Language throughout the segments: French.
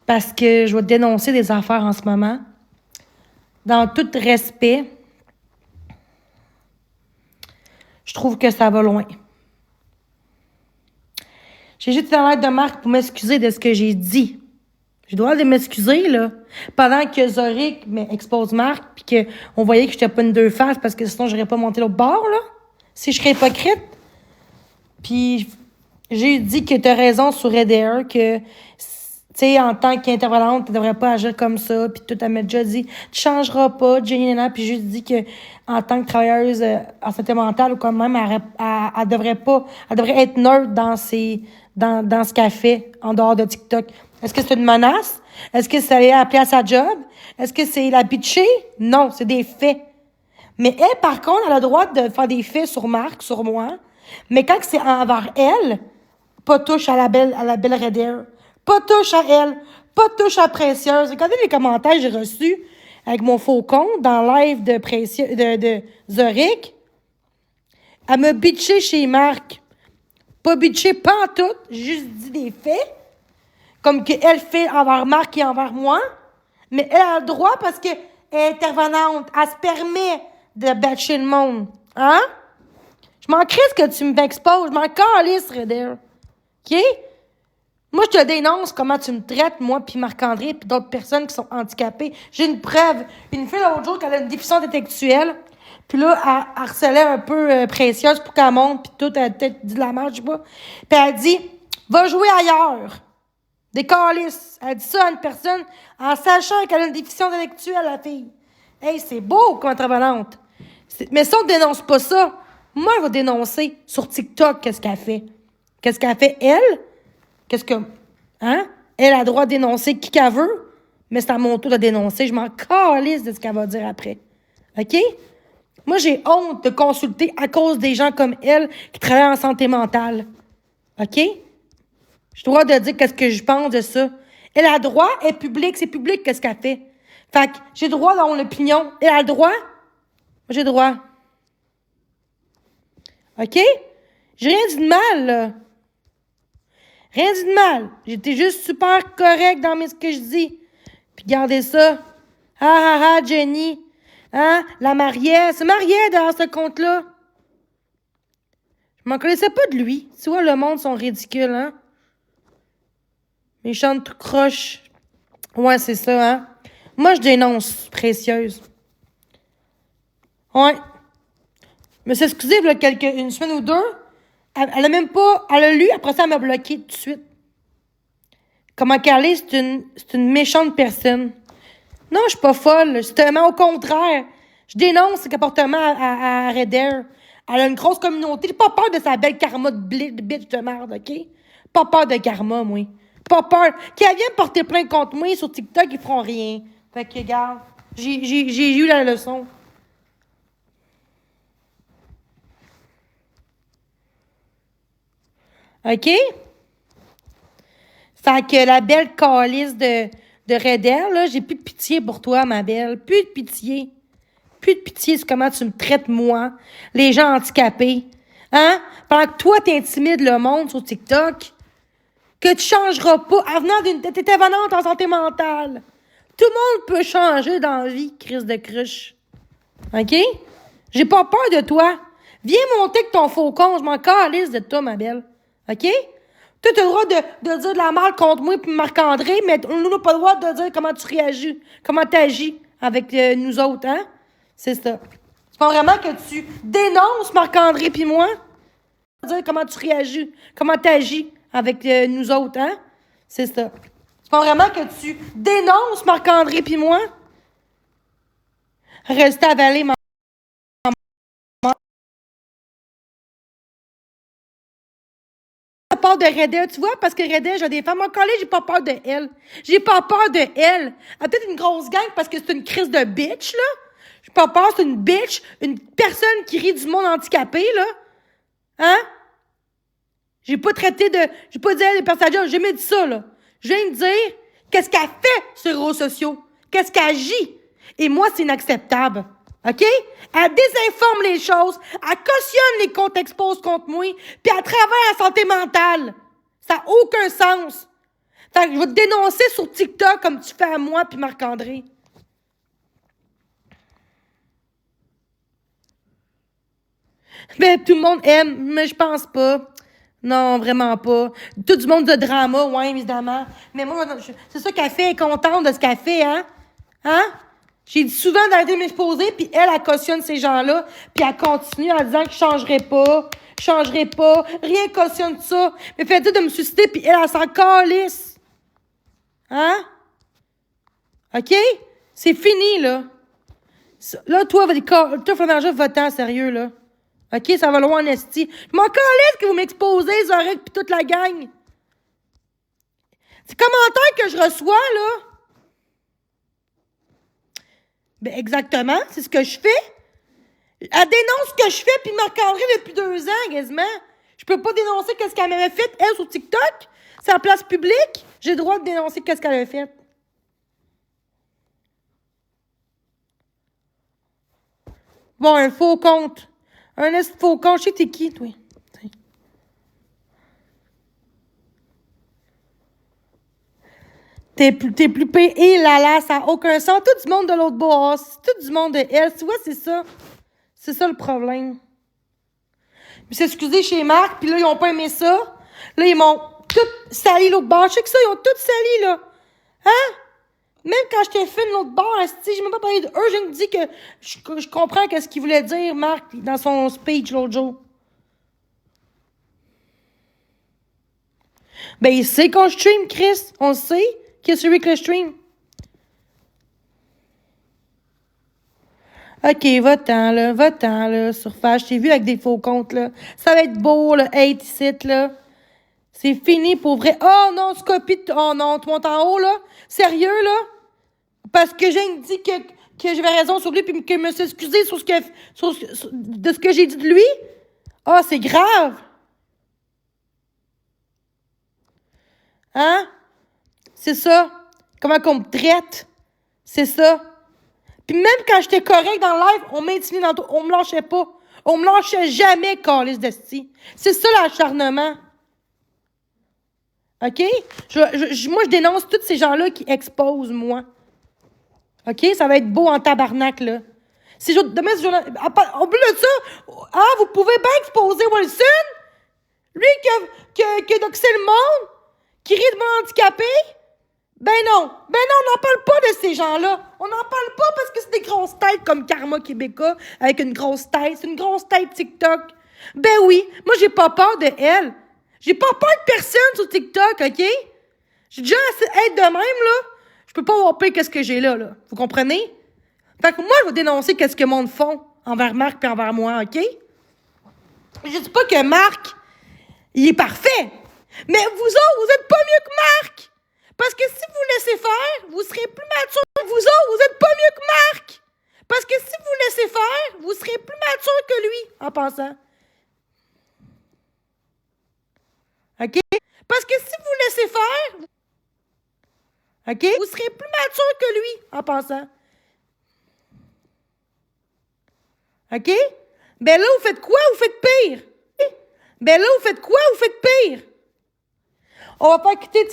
parce que je vais dénoncer des affaires en ce moment. Dans tout respect, je trouve que ça va loin. J'ai juste été en l'air de Marc pour m'excuser de ce que j'ai dit. Je dois m'excuser, là. Pendant que Zoric expose Marc, puis qu'on voyait que j'étais pas une deux faces, parce que sinon, j'aurais pas monté l'autre bord, là. Si je serais hypocrite. Puis, j'ai dit que t'as raison sur Eder, que, tu sais, en tant qu'intervenante, tu devrais pas agir comme ça. Puis tout, elle m'a déjà dit, tu changeras pas, Jenny Nana. Puis juste dit que, en tant que travailleuse en santé mentale, ou quand même, elle devrait pas, elle devrait être neutre dans ce qu'elle fait, en dehors de TikTok. Est-ce que c'est une menace? Est-ce que c'est aller appeler à sa job? Est-ce que c'est la bitcher? Non, c'est des faits. Mais elle, par contre, elle a le droit de faire des faits sur Marc, sur moi. Mais quand c'est envers elle, pas touche à la belle Raider. Pas touche à elle. Pas touche à Précieuse. Regardez les commentaires que j'ai reçus avec mon faux compte dans le live de Zoric. Elle m'a bitché chez Marc. Pas bitché, pas en tout. J'ai juste dit des faits. Comme qu'elle fait envers Marc et envers moi. Mais elle a le droit parce qu'elle est intervenante. Elle se permet de batcher le monde. Hein? Je m'en crisse que tu m'exposes. Je m'en calisse, Raider. OK? Moi, je te dénonce comment tu me traites, moi, puis Marc-André, puis d'autres personnes qui sont handicapées. J'ai une preuve. Une fille, l'autre jour, qui a une déficience intellectuelle, puis là, elle harcelait un peu Précieuse pour qu'elle monte, puis tout, elle a peut-être dit de la merde, je sais pas. Puis elle dit, va jouer ailleurs. Des calices. Elle dit ça à une personne en sachant qu'elle a une déficience intellectuelle, la fille. Hey, c'est beau comme intervenante. Mais si on dénonce pas ça, moi, elle va dénoncer sur TikTok qu'est-ce qu'elle fait. Qu'est-ce qu'elle fait, elle? Qu'est-ce que... Hein? Elle a le droit de dénoncer qui qu'elle veut, mais c'est à mon tour de dénoncer. Je m'en calisse de ce qu'elle va dire après. OK? Moi, j'ai honte de consulter à cause des gens comme elle qui travaillent en santé mentale. OK? J'ai le droit de dire qu'est-ce que je pense de ça. Elle a le droit, elle est publique, c'est public qu'est-ce qu'elle fait. Fait que j'ai le droit d'avoir une opinion. Elle a le droit? Moi, j'ai le droit. OK? J'ai rien dit de mal, là. Rien dit de mal. J'étais juste super correct dans ce que je dis. Puis gardez ça. Ah ah ah, Jenny. Hein? La mariée. Se mariait dans ce compte-là. Je m'en connaissais pas de lui. Tu vois, le monde sont ridicules, hein? Méchante tout croche. Ouais, c'est ça, hein? Moi, je dénonce Précieuse. Ouais. Mais c'est excusez, là, une semaine ou deux, elle a même pas... Elle a lu, après ça, elle m'a bloqué tout de suite. Comment qu'elle est, c'est une méchante personne. Non, je suis pas folle. Justement, au contraire. Je dénonce ce comportement à Raider. Elle a une grosse communauté. J'ai pas peur de sa belle karma de bitch de merde, OK? Pas peur de karma, moi. Pas peur. Qu'elle vienne porter plainte contre moi sur TikTok, ils feront rien. Fait que, regarde, j'ai eu la leçon. OK? Fait que la belle calice de Raider, là, j'ai plus de pitié pour toi, ma belle. Plus de pitié. Plus de pitié sur comment tu me traites, moi, les gens handicapés. Hein? Pendant que toi, t'intimides le monde sur TikTok, que tu changeras pas. En venant t'es intervenante en santé mentale. Tout le monde peut changer dans la vie, crise de cruche. OK? J'ai pas peur de toi. Viens monter avec ton faucon. Je m'en calisse de toi, ma belle. OK? Toi, t'as le droit de dire de la merde contre moi et Marc-André, mais on n'a pas le droit de dire comment tu réagis, comment t'agis avec nous autres, hein? C'est ça. C'est pas vraiment que tu dénonces Marc-André puis moi? Dire comment tu réagis, comment t'agis avec nous autres, hein? C'est ça. C'est pas vraiment que tu dénonces Marc-André puis moi? Restez avalé, pas peur de Raider, tu vois, parce que Raider, j'ai des femmes en collège, j'ai pas peur de elle. J'ai pas peur de elle. Elle a peut-être une grosse gang parce que c'est une crise de bitch, là. J'ai pas peur, c'est une bitch, une personne qui rit du monde handicapé, là. Hein? J'ai pas dit à des personnes, j'ai jamais dit ça, là. Je viens de dire qu'est-ce qu'elle fait sur les réseaux sociaux. Qu'est-ce qu'elle agit. Et moi, c'est inacceptable. OK? Elle désinforme les choses, elle cautionne les comptes expose contre moi, puis elle travaille à la santé mentale. Ça n'a aucun sens. Fait que je vais te dénoncer sur TikTok comme tu fais à moi puis Marc-André. Ben, tout le monde aime, mais je pense pas. Non, vraiment pas. Tout du monde de drama, ouais, évidemment. Mais moi, c'est ça qu'elle fait, elle est contente de ce qu'elle fait, hein? Hein? J'ai dit souvent d'arrêter de m'exposer, puis elle cautionne ces gens-là, puis elle continue en disant que je changerai pas, rien cautionne ça. Mais fait dire de me susciter, puis elle s'en calisse. Hein? OK? C'est fini, là. Là, toi, Flamarja, va-t'en, sérieux, là. OK, ça va loin en esti. Je m'en calisse que vous m'exposez, Zorek, pis toute la gang. C'est commentaires que je reçois, là. Ben, exactement, c'est ce que je fais. Elle dénonce ce que je fais, puis Marc-André depuis 2 ans, quasiment. Je peux pas dénoncer qu'est-ce qu'elle m'avait fait, elle, sur TikTok. C'est en place publique. J'ai le droit de dénoncer qu'est-ce qu'elle avait fait. Bon, un faux compte. Un faux compte. Je sais t'es qui, toi? T'es plus payé. Et là, ça n'a aucun sens. Tout du monde de l'autre bord. Tout du monde de elle. Tu vois, c'est ça. C'est ça le problème. Puis c'est excusé chez Marc, puis là, ils ont pas aimé ça. Là, ils m'ont tout sali l'autre bord. Je sais que ça, ils ont tout sali, là. Hein? Même quand je t'ai fait de l'autre bord, je m'ai pas parlé d'eux. Je me dis que je comprends ce qu'il voulait dire, Marc, dans son speech l'autre jour. Ben, il sait qu'on stream, Chris. On le sait qu'il est celui que le stream. OK, va-t'en, là, surface. Je t'ai vu avec des faux comptes, là. Ça va être beau, le hate ici, là. C'est fini pour vrai. Oh non, tu copies. Oh non, tu montes en haut, là. Sérieux, là? Parce que j'ai dit que j'avais raison sur lui puis que je me suis excusée de ce que j'ai dit de lui. Ah, c'est grave. Hein? C'est ça. Comment qu'on me traite? C'est ça. Puis même quand j'étais correct dans le live, on m'intimidait dans tout. On me lâchait pas. On me lâchait jamais, calice d'esti. C'est ça l'acharnement. OK? Moi, je dénonce tous ces gens-là qui exposent, moi. OK? Ça va être beau en tabarnak, là. Demain, c'est journal. Au bout de ça, vous pouvez bien exposer Wilson, lui qui a doxé le monde, qui rit de mon handicapé. Ben non, on n'en parle pas de ces gens-là. On n'en parle pas parce que c'est des grosses têtes comme Karma Québécois, avec une grosse tête. C'est une grosse tête TikTok. Ben oui, moi, j'ai pas peur de elle. J'ai pas peur de personne sur TikTok, OK? J'ai déjà assez être de même, là. Je peux pas avoir pire qu'est-ce que j'ai là. Vous comprenez? Fait que moi, je vais dénoncer qu'est-ce que le monde font envers Marc et envers moi, OK? Je dis pas que Marc, il est parfait. Mais vous autres, vous êtes pas mieux que Marc. Parce que si vous laissez faire, vous serez plus mature. Vous autres, vous êtes pas mieux que Marc. Parce que si vous laissez faire, vous serez plus mature que lui, en passant. OK? Parce que si vous laissez faire, OK? Vous serez plus mature que lui, en passant. OK? Ben là, vous faites quoi? Vous faites pire. Ben là, vous faites quoi? Vous faites pire. On va pas quitter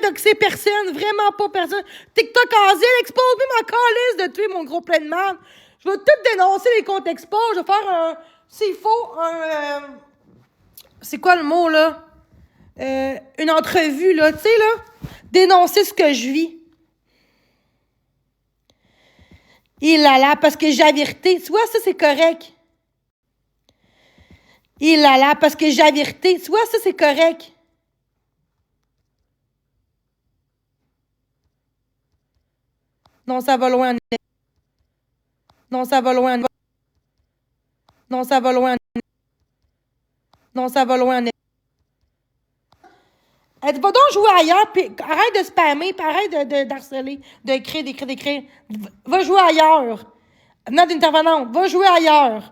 doxer personne, vraiment pas personne. TikTok Asile expose même ma calice de tuer mon gros plein de merde. Je vais tout dénoncer les comptes expos. Je vais faire un... S'il faut, c'est quoi le mot, là? Une entrevue, là, tu sais, là? Dénoncer ce que je vis. Il là, parce que j'ai la vérité. Tu vois, ça, c'est correct. Il là, parce que j'ai la vérité. Tu vois, ça, c'est correct. Non, ça va loin. Non, ça va loin. Non, ça va loin. Non, ça va loin. Va donc jouer ailleurs, puis arrête de spammer, puis arrête d'harceler, d'écrire. Va jouer ailleurs. Notre intervenante, va jouer ailleurs.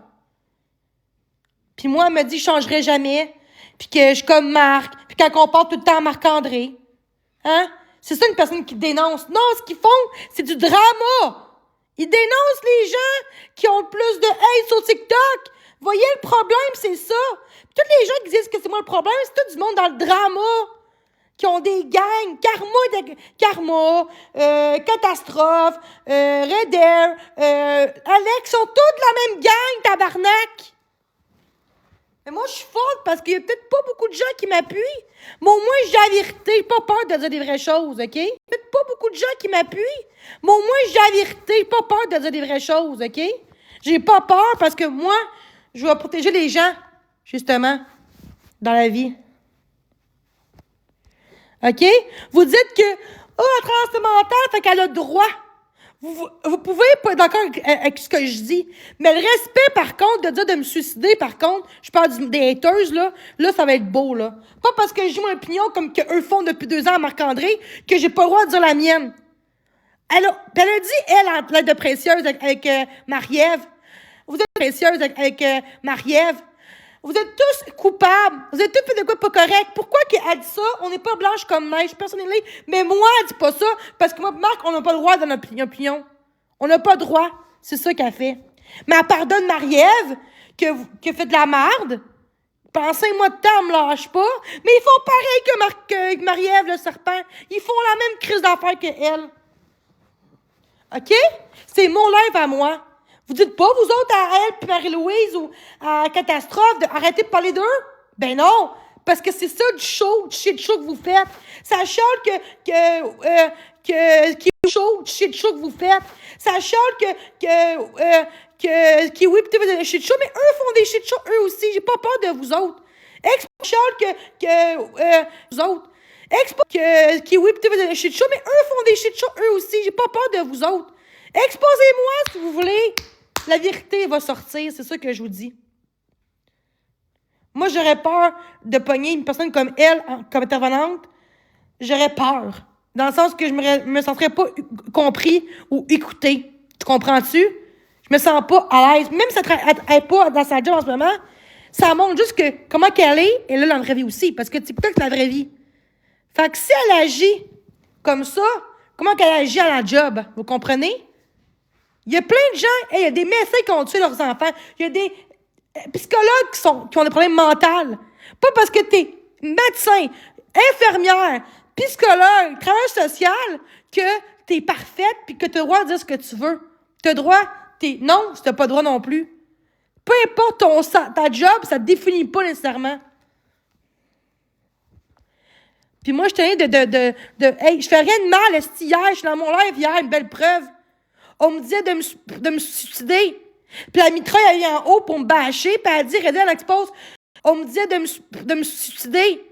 Puis moi, elle me dit, je changerai jamais, puis que je suis comme Marc, puis qu'elle comporte tout le temps Marc-André. Hein? C'est ça une personne qui dénonce. Non, ce qu'ils font, c'est du drama. Ils dénoncent les gens qui ont le plus de hate sur TikTok. Voyez, le problème, c'est ça. Puis tous les gens qui disent que c'est moi le problème, c'est tout du monde dans le drama, qui ont des gangs, Catastrophe, Red Air, Alex, sont tous de la même gang, tabarnak. Mais moi, je suis forte parce qu'il y a peut-être pas beaucoup de gens qui m'appuient. Mais au moins, j'ai la vérité. J'ai pas peur de dire des vraies choses, OK? Peut-être pas beaucoup de gens qui m'appuient. Mais au moins, j'ai la vérité. J'ai pas peur de dire des vraies choses, OK? J'ai pas peur parce que moi, je vais protéger les gens, justement, dans la vie. OK? Vous dites que, oh, la transmentale, fait qu'elle a droit. Vous pouvez pas être d'accord avec ce que je dis, mais le respect, par contre, de dire de me suicider, par contre, je parle des haters, là, ça va être beau, là. Pas parce que j'ai mon opinion comme qu'eux font depuis 2 ans à Marc-André que j'ai pas le droit de dire la mienne. Elle a dit, elle, en l'aide de précieuse avec Marie-Ève. Vous êtes précieuse avec Marie-Ève. Vous êtes tous coupables. Vous êtes tous fait de quoi pas correct. Pourquoi qu'elle dit ça? On n'est pas blanche comme neige. Personne n'est là. Mais moi, elle dit pas ça. Parce que moi, Marc, on n'a pas le droit dans notre opinion. On n'a pas le droit. C'est ça qu'elle fait. Mais elle pardonne Marie-Ève, qui fait de la merde. Pendant 5 mois de temps, elle me lâche pas. Mais ils font pareil que Marie-Ève, le serpent. Ils font la même crise d'affaires qu'elle. OK? C'est mon live à moi. Vous dites pas, vous autres, à elle, puis Marie-Louise, ou à Catastrophe, d'arrêter de parler d'eux? Ben non! Parce que c'est ça du shit show que vous faites. Ça chiale qui est show, du shit show que vous faites. Ça chiale oui, peut-être vous avez des shit show, mais eux font des shit show, eux aussi. J'ai pas peur de vous autres. Chiale vous autres. Oui, peut-être vous avez des shit show, mais eux font des shit show, eux aussi. J'ai pas peur de vous autres. Exposez-moi si vous voulez. La vérité va sortir, c'est ça que je vous dis. Moi, j'aurais peur de pogner une personne comme elle, comme intervenante. J'aurais peur. Dans le sens que je me sentirais pas compris ou écouté. Tu comprends-tu? Je me sens pas à l'aise. Même si elle n'est pas dans sa job en ce moment, ça montre juste que comment qu'elle est, et là, dans la vraie vie aussi. Parce que TikTok, c'est la vraie vie. Fait que si elle agit comme ça, comment qu'elle agit à la job? Vous comprenez? Il y a plein de gens, il y a des médecins qui ont tué leurs enfants. Il y a des psychologues qui ont des problèmes mentaux. Pas parce que t'es médecin, infirmière, psychologue, travailleur social, que t'es parfaite puis que t'as le droit de dire ce que tu veux. T'as le droit, non, t'as pas le droit non plus. Peu importe ta job, ça te définit pas nécessairement. Puis moi, je tenais hey, je fais rien de mal, hier, je suis dans mon live hier, une belle preuve. On me disait de me suicider. Puis la mitraille, elle vient en haut pour me bâcher. Puis elle dit, Redel, elle expose. On me disait de me suicider.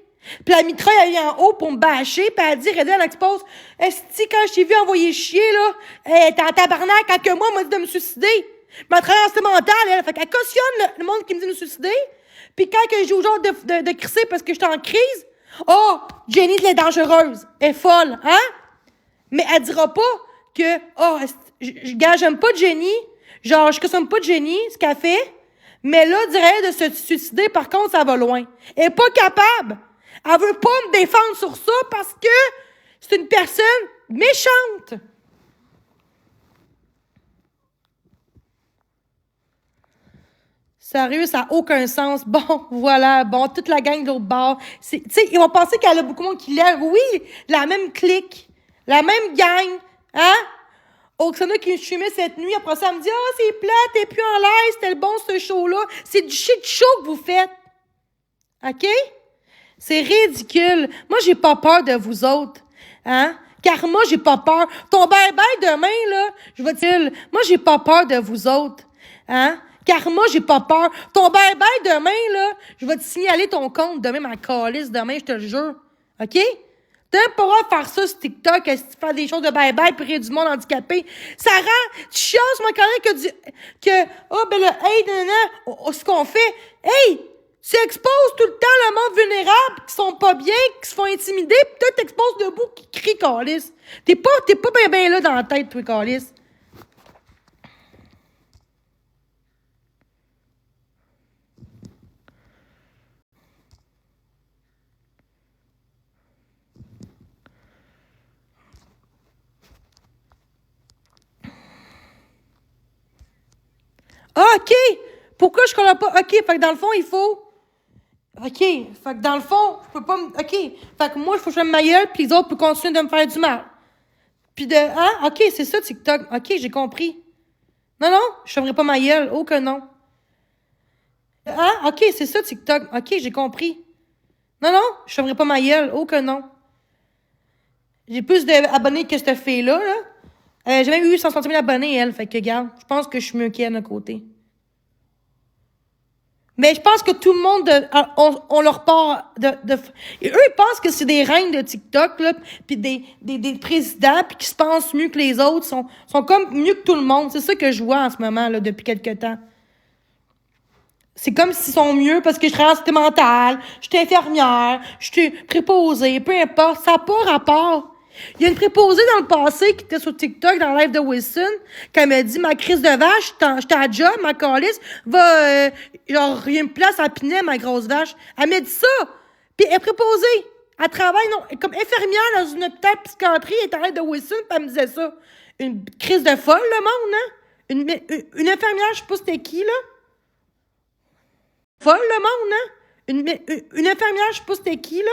Puis la mitraille, elle vient en haut pour me bâcher. Puis elle dit, Redel, elle expose. Esti, quand je t'ai vu envoyer chier, là, t'es en tabarnak. Quand que moi, on m'a dit de me suicider. Ma travailleuse mentale, elle fait qu'elle cautionne le monde qui me dit de me suicider. Puis quand que j'ai au genre de crisser parce que j'étais en crise, oh, Jenny, elle est dangereuse. Elle est folle, hein? Mais elle dira pas que, oh, j'aime pas Jenny, genre, je consomme pas de Jenny, ce qu'elle fait, mais là, dirait de se suicider, par contre, ça va loin. Elle est pas capable. Elle veut pas me défendre sur ça parce que c'est une personne méchante. Sérieux, ça n'a aucun sens. Bon, voilà, bon, toute la gang de l'autre bord. Tu sais, ils vont penser qu'elle a beaucoup de monde qui l'aime. Oui, la même clique, la même gang, hein? Oksana qui me fumait cette nuit, après ça, elle me dit « Ah, c'est plate, t'es plus en l'air, c'était le bon ce show-là. » C'est du shit show que vous faites. OK? C'est ridicule. Moi, j'ai pas peur de vous autres. Hein? Car moi, j'ai pas peur. Ton bye-bye demain, là, je vais te dire, moi, j'ai pas peur de vous autres. Hein? Car moi, j'ai pas peur. Ton bye-bye demain, là, je vais te signaler ton compte demain, ma calice demain, je te le jure. OK? T'as même pas le droit de faire ça sur TikTok, si tu fais des choses de bye-bye pour rire du monde handicapé. Ça rend, tu chiasses, moi, quand même, le hey, nanana, ce qu'on fait. Hey! Tu exposes tout le temps le monde vulnérable, qui sont pas bien, qui se font intimider, pis toi, t'exposes debout, qui crie, calice. T'es pas ben là dans la tête, toi, calice. Ah, OK! Pourquoi je colore pas? OK, fait que dans le fond, il faut... OK, fait que dans le fond, je peux pas me... OK, fait que moi, il faut que je fasse ma gueule, puis les autres peuvent continuer de me faire du mal. Puis de... Hein? OK, c'est ça, TikTok. OK, j'ai compris. Non, non, je fermerai pas ma gueule. Oh que non. Hein? OK, c'est ça, TikTok. OK, j'ai compris. Non, non, je fermerai pas ma gueule. Oh que non. J'ai plus d'abonnés que cette fille-là, là. J'ai même eu 160 000 abonnés, elle. Fait que, regarde, je pense que je suis mieux qu'elle de côté. Mais je pense que tout le monde, on leur part et eux, ils pensent que c'est des reines de TikTok, là, puis des présidents, puis qui se pensent mieux que les autres, sont comme mieux que tout le monde. C'est ça que je vois en ce moment, là, depuis quelques temps. C'est comme s'ils sont mieux parce que je travaille en santé mentale, je suis infirmière, je suis préposée, peu importe, ça n'a pas rapport. Il y a une préposée dans le passé qui était sur TikTok dans le live de Wilson, qui m'a dit, ma crise de vache, j'étais à job, ma calice, va, genre, il y a une place à Pinet, ma grosse vache. Elle m'a dit ça. Puis elle est préposée. Elle travaille, non, comme infirmière dans une hôpital psychiatrie, elle est en live de Wilson, puis elle me disait ça. Une crise de folle, le monde, hein? Une infirmière, je sais pas c'était qui, là. Folle, le monde, hein? Une infirmière, je sais pas c'était qui, là.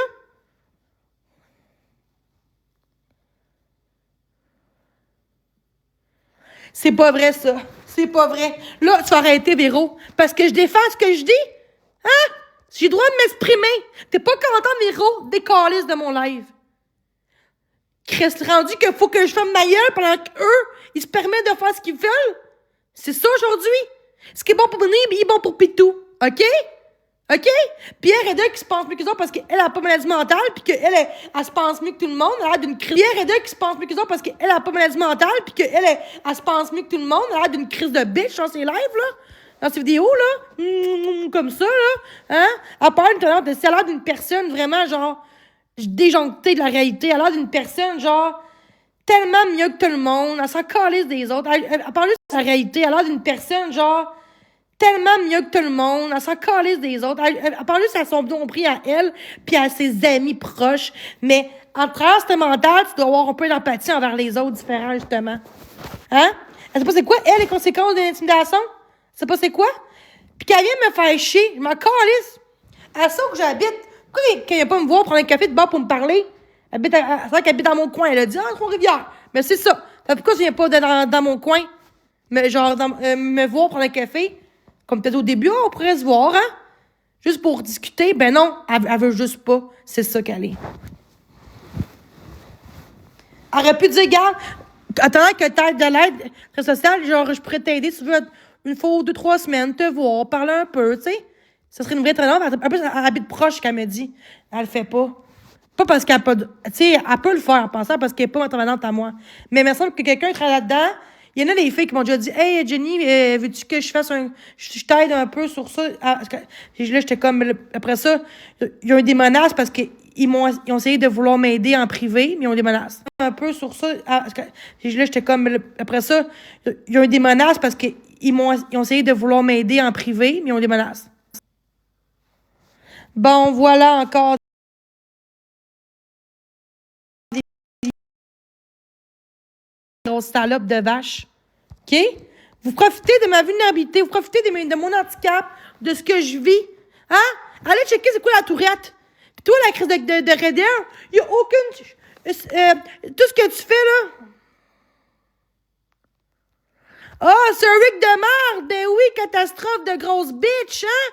C'est pas vrai, ça. C'est pas vrai. Là, tu vas arrêter, Véro. Parce que je défends ce que je dis. Hein? J'ai le droit de m'exprimer. T'es pas content, Véro? Décalisse de mon live. Chris, rendu qu'il faut que je ferme ma gueule pendant qu'eux, ils se permettent de faire ce qu'ils veulent. C'est ça, aujourd'hui. Ce qui est bon pour Nib, il est bon pour Pitou. OK? OK? Pierre Reda qui se pense mieux que les autres parce qu'elle a pas maladie mentale puis qu'elle, elle se pense mieux que tout le monde. Elle a l'air d'une crise. Pierre Reda qui se pense mieux que les autres parce qu'elle a pas maladie mentale puis qu'elle, elle se pense mieux que tout le monde. Elle a l'air d'une crise de bitch dans ses lives, là. Dans ses vidéos, là. Comme ça, là. Hein? À part une talente, c'est l'air d'une personne vraiment, genre, déjonctée de la réalité. Elle a l'air d'une personne, genre, tellement mieux que tout le monde. Elle s'en calisse des autres. Elle parle juste de la réalité. Elle a l'air d'une personne, genre, tellement mieux que tout le monde. Elle s'en calisse des autres. Elle parle juste à son nombril à elle, puis à ses amis proches. Mais en travers cette mentale, tu dois avoir un peu d'empathie envers les autres différents, justement. Hein? Elle sait pas c'est quoi, elle, les conséquences de l'intimidation? Elle sait pas c'est quoi? Puis qu'elle vient me faire chier, je m'en calisse. À ça que j'habite. Pourquoi qu'elle vient pas me voir prendre un café de bord pour me parler? C'est vrai qu'elle habite dans mon coin. Elle a dit, ah, Trois-Rivières. Mais c'est ça. Pourquoi tu viens pas dans mon coin? Mais genre, me voir prendre un café? Comme peut-être au début, on pourrait se voir, hein? Juste pour discuter. Ben non, elle veut juste pas. C'est ça qu'elle est. Elle aurait pu dire, gars, attendant que t'aies de l'aide très sociale, genre, je pourrais t'aider si tu veux une fois ou 2-3 semaines, te voir, parler un peu, tu sais. Ça serait une vraie traînante. En plus, elle habite proche, qu'elle me dit. Elle le fait pas. Pas parce qu'elle a pas de... Tu sais, elle peut le faire en pensant parce qu'elle est pas intervenante à moi. Mais il me semble que quelqu'un travaille là-dedans. Il y en a des filles qui m'ont déjà dit, hey, Jenny, veux-tu que je fasse je t'aide un peu sur ça? Là, j'étais comme, après ça, il y a eu des menaces parce ils ont essayé de vouloir m'aider en privé, mais ils ont des menaces. Un peu sur ça. Là, j'étais comme, après ça, il y a eu des menaces parce ils ont essayé de vouloir m'aider en privé, mais ils ont des menaces. Bon, voilà encore des grosses salopes de vache. OK? Vous profitez de ma vulnérabilité, vous profitez de mon handicap, de ce que je vis. Hein? Allez checker c'est quoi la tourette. Puis toi, la crise de raideur, il n'y a aucune... tout ce que tu fais, là... Ah, c'est un Rick de merde! Ben oui, catastrophe de grosse bitch, hein?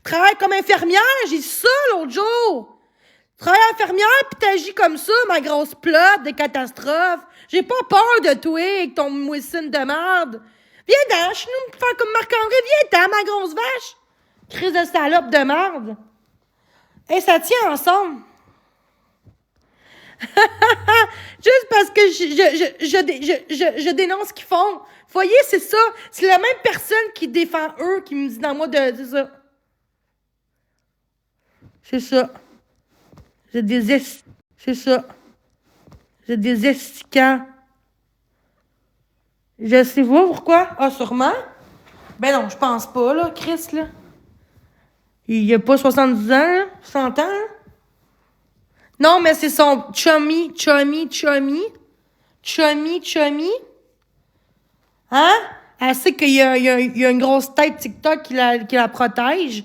Travaille comme infirmière, j'ai dit ça l'autre jour. Travaille infirmière pis t'agis comme ça, ma grosse plotte de catastrophe. J'ai pas peur de toi avec ton moussine de merde. Viens-t'en, chez nous, me faire comme Marc-André, viens-t'en, ma grosse vache. Crise de salope de merde. Et ça tient ensemble. Juste parce que je dénonce ce qu'ils font. Voyez, c'est ça. C'est la même personne qui défend eux qui me dit dans moi de ça. C'est ça. C'est ça. J'ai des esticants. Je sais pas pourquoi. Ah, sûrement. Ben non, je pense pas, là, Chris, là. Il y a pas 70 ans, là, 100 ans, là. Non, mais c'est son chummy. Hein? Elle sait qu'il y a une grosse tête TikTok qui la protège.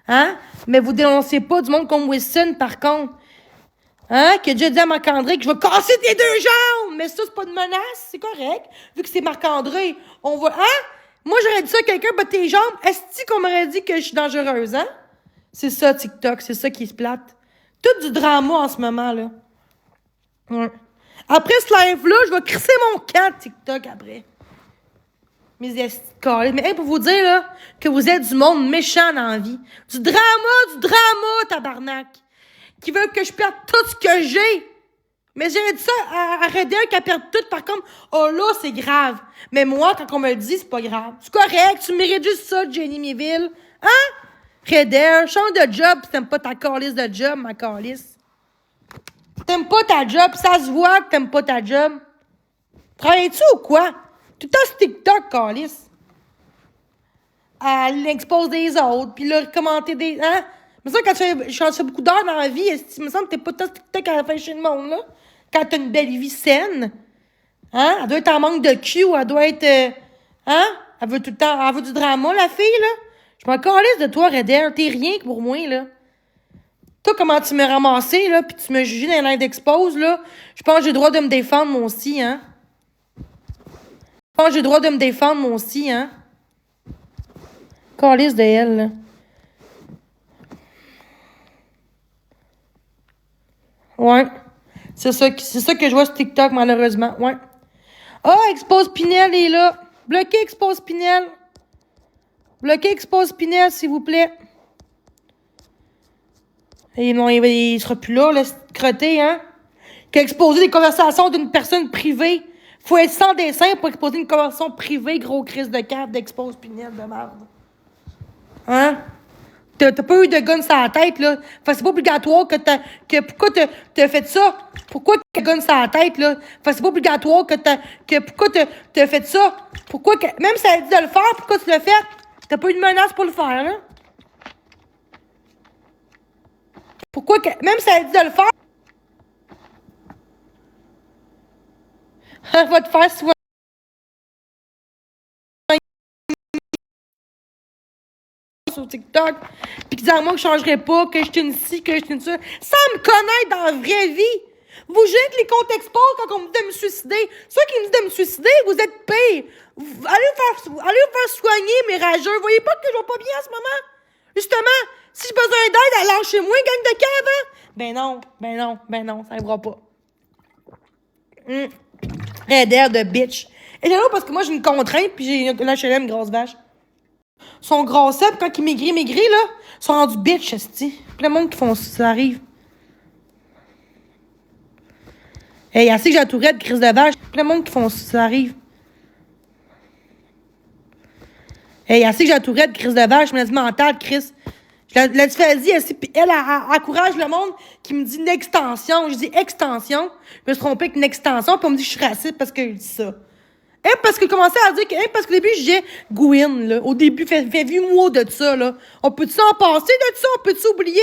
Hein? Mais vous dénoncez pas du monde comme Wilson, par contre. Hein? Qui a déjà dit à Marc-André que je vais casser tes 2 jambes! Mais ça, c'est pas de menace, c'est correct. Vu que c'est Marc-André, on va... Hein? Moi, j'aurais dit ça à quelqu'un, bah tes jambes, est-ce qu'on m'aurait dit que je suis dangereuse, hein? C'est ça, TikTok, c'est ça qui se plate. Tout du drama en ce moment, là. Ouais. Après ce live-là, je vais crisser mon camp TikTok après. Mes esticales. Mais hey, pour vous dire, là, que vous êtes du monde méchant dans la vie. Du drama, tabarnak. Qui veut que je perde tout ce que j'ai. Mais j'ai dit ça à Redel qu'elle perd tout. Par contre, oh là, c'est grave. Mais moi, quand on me le dit, c'est pas grave. C'est correct, tu mérites juste ça, Jenny Méville. Hein? Redel, change de job si t'aimes pas ta calice de job, ma calice. T'aimes pas ta job, ça se voit que t'aimes pas ta job. Travailles-tu ou quoi? Tout le temps sur TikTok, calice. Elle expose des autres, puis là, commenter des... Hein? Mais ça, quand tu fais beaucoup d'heures dans la vie, il me semble que t'es pas tout le temps sur TikTok à la fin chez le monde, là. Quand t'as une belle vie saine. Hein? Elle doit être en manque de cul, ou elle doit être... hein? Elle veut tout le temps... Elle veut du drama, la fille, là. Je m'en calisse de toi, Redder. T'es rien que pour moi, là. Toi, comment tu m'as ramassé, là, pis tu m'as jugé dans l'air d'expose, là. Je pense que j'ai le droit de me défendre, moi aussi, hein. Je pense que j'ai le droit de me défendre, moi aussi, hein. Calisse de elle, là. Ouais. C'est ça que je vois sur TikTok, malheureusement. Ouais. Ah, Expose Pinel est là. Bloquez Expose Pinel. Bloquez Expose Pinel, s'il vous plaît. Et non, il sera plus là, ce crotté, hein? Qui a exposé des conversations d'une personne privée. Faut être sans dessin pour exposer une conversation privée, gros crise de carte d'Expose Pinel de merde. Hein? T'as pas eu de gun sur la tête, là. Fait c'est pas obligatoire pourquoi t'as fait ça? Pourquoi t'as gun sur la tête, là? Fait c'est pas obligatoire pourquoi t'as fait ça? Pourquoi même si elle dit de le faire, pourquoi tu l'as fait? T'as pas eu de menace pour le faire, là? Pourquoi même si elle dit de le faire, elle va te faire soigner sur TikTok, pis qu'ils disent à moi que je changerais pas, que je suis une ci, que je suis une ça. Sans me connaître dans la vraie vie. Vous gênez que les comptes exportent quand on me dit de me suicider. Ceux qui me disent de me suicider, vous êtes pires. Allez vous faire soigner, mes rageux. Vous voyez pas que je vais pas bien en ce moment? Justement, si j'ai besoin d'aide, allez chez moi, gang de cave, hein? Ben non, ça arrivera pas. Raider de bitch. Et là, parce que moi, j'ai une contrainte, puis j'ai une HLM, grosse vache. Ils sont grossés, puis quand ils maigrissent, là, ils sont rendus bitch, esti. Plein de monde qui font ça, ça arrive. Hey, assez que j'ai la tourette, crise de vache. Plein de monde qui font ça, ça arrive. Hey, assez que j'ai la tourette, crise de vache, maladie mentale, Chris. La dysphasie, elle encourage le monde qui me dit une extension. Je dis extension. Je me suis trompée avec une extension, puis on me dit que je suis raciste parce que je dis ça. Hein, parce que commencer à dire que, hein, parce que au début, je disais Gwyn, là. Au début, fait 8 mois de ça, là. On peut-tu s'en passer de ça? On peut-tu oublier?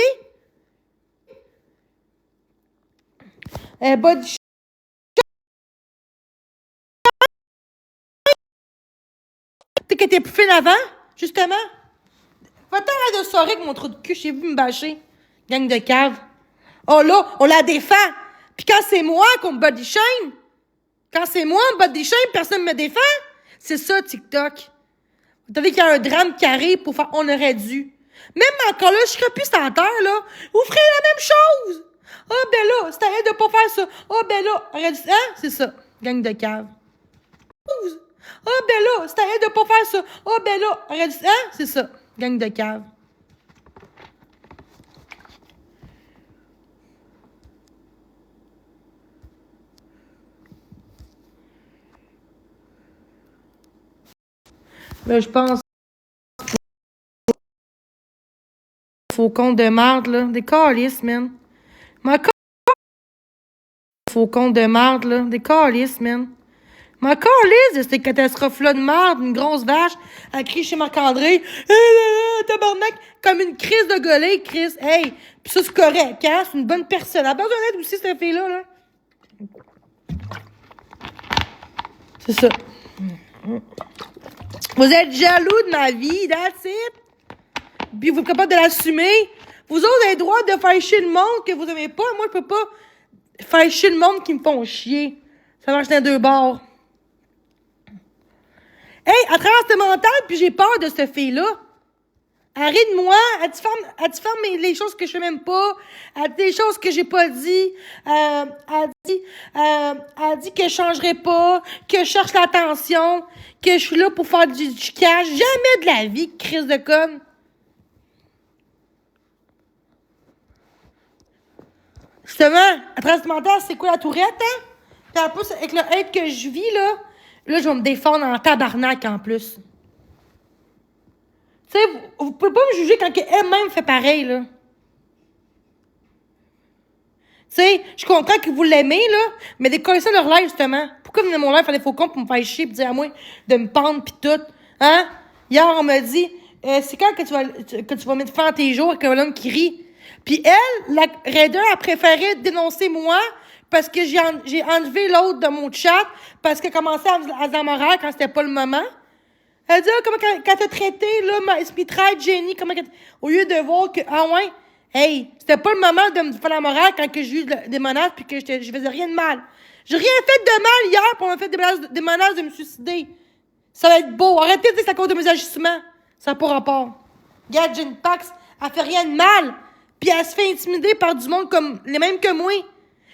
Body t'es que t'es plus fine avant, justement. Va-t'en de soirée avec mon trou de cul, j'ai vu me bâcher. Gang de cave. Oh là, on la défend. Puis quand c'est moi qu'on me body shame, quand c'est moi, on me body shame, personne me défend. C'est ça, TikTok. Vous savez qu'il y a un drame qui arrive pour faire on aurait dû. Même encore là, je serais plus sur terre, là. Vous ferez la même chose. Ah, oh, ben là, c'est à elle de pas faire ça. Ah, oh, ben là, aurait dû... Hein? C'est ça. Gang de cave. Ah, oh, ben là, c'est à elle de pas faire ça. Ah, oh, ben là, aurait dû... Hein? C'est ça. Gang de cave. Ben, je pense... Faucon de marde, là. Des calices, man. Faucon de marde, là. Des calices, man. Ma calisse de cette catastrophe-là de marde, une grosse vache, elle crie chez Marc-André, tabarnak, comme une crise de golée, Chris. Hey, pis ça, c'est correct, hein? C'est une bonne personne. Elle a besoin d'aide aussi, cette fille-là, là. C'est ça. Vous êtes jaloux de ma vie, that's it. Puis vous êtes capable de l'assumer. Vous autres avez le droit de faire chier le monde que vous aimez pas. Moi, je peux pas faire chier le monde qui me font chier. Ça marche dans deux bords. Hey, à travers ce mental, puis j'ai peur de cette fille-là. Elle rit de moi, elle dit ferme les choses que je fais même pas, elle dit des choses que j'ai pas dit, elle dit que je changerai pas, que je cherche l'attention, que je suis là pour faire du cash. Jamais de la vie, crise de conne. Justement, à travers ce mental, c'est quoi la tourette, hein? Puis en plus, avec le hate que je vis, là, je vais me défendre en tabarnak en plus. Tu sais, vous pouvez pas me juger quand elle-même fait pareil, là. Tu sais, je comprends que vous l'aimez, là, mais décollez ça leur live, justement. Pourquoi venir mon live faire des faux comptes pour me faire chier pis dire à moi de me pendre pis tout? Hein? Hier, on m'a dit, c'est quand que tu vas mettre fin à tes jours avec un homme qui rit? Puis elle, la Raider, a préféré dénoncer moi parce que j'ai enlevé l'autre de mon chat parce qu'elle commençait à se dire morale quand c'était pas le moment. Elle dit, comment quand t'as traité, là, ma Spitride, Jenny, au lieu de voir que, ah ouais, hey, c'était pas le moment de me faire la morale quand que j'ai eu des menaces pis que je faisais rien de mal. J'ai rien fait de mal hier pour me faire des menaces de me suicider. Ça va être beau. Arrêtez de dire que c'est à cause de mes agissements. Ça n'a pas rapport. Regarde, Jen Pax, elle fait rien de mal. Puis elle se fait intimider par du monde comme les mêmes que moi.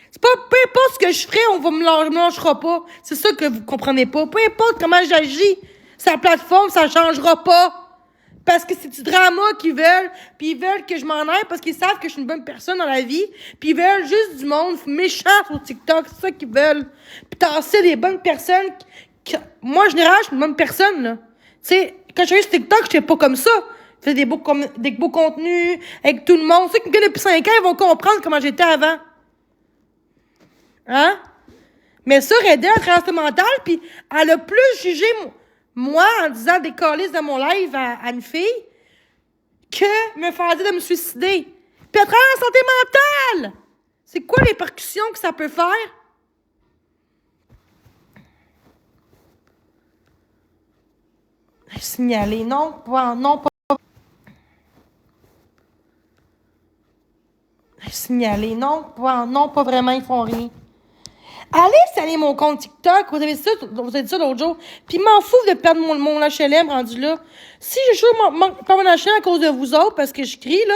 C'est pas, peu importe ce que je ferai, on me lâchera pas. C'est ça que vous comprenez pas. Peu importe comment j'agis, sa plateforme, ça changera pas. Parce que c'est du drama qu'ils veulent, puis ils veulent que je m'en aille parce qu'ils savent que je suis une bonne personne dans la vie, puis ils veulent juste du monde méchant sur TikTok, c'est ça qu'ils veulent. Puis tasser des bonnes personnes. Moi, en général, je suis une bonne personne, là. Tu sais, quand je suis sur TikTok, je suis pas comme ça. Je fais des beaux contenus avec tout le monde. Ceux qui me connaissent depuis 5 ans, ils vont comprendre comment j'étais avant. Hein? Mais ça, Reda, elle traverse le mental, puis elle a plus jugé moi en disant des câlisses dans mon live à une fille que me faire dire de me suicider. Puis à travers la santé mentale! C'est quoi les répercussions que ça peut faire? Signaler, non, pas. Signaler, non, pas vraiment, ils font rien. Allez saler mon compte TikTok, vous avez dit ça l'autre jour. Puis m'en fous de perdre mon HLM rendu là. Si je joue pas mon HLM à cause de vous autres, parce que je crie, là,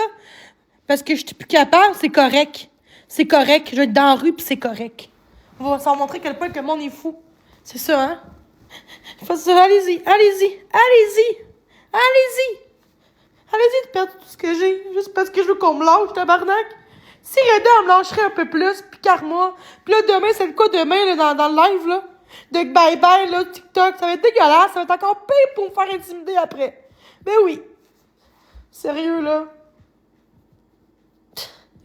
parce que je suis plus capable, c'est correct. C'est correct. Je vais être dans la rue, puis c'est correct. On va s'en montrer quel point que le monde est fou. C'est ça, hein? Faites ça, allez-y. Allez-y de perdre tout ce que j'ai, juste parce que je veux qu'on me lâche, tabarnak. Si Reda me lâcherait un peu plus, puis Karma, puis là, demain, c'est le quoi demain, là, dans le live, là? De bye-bye, là, TikTok, ça va être dégueulasse, ça va être encore pire pour me faire intimider après. Ben oui. Sérieux, là.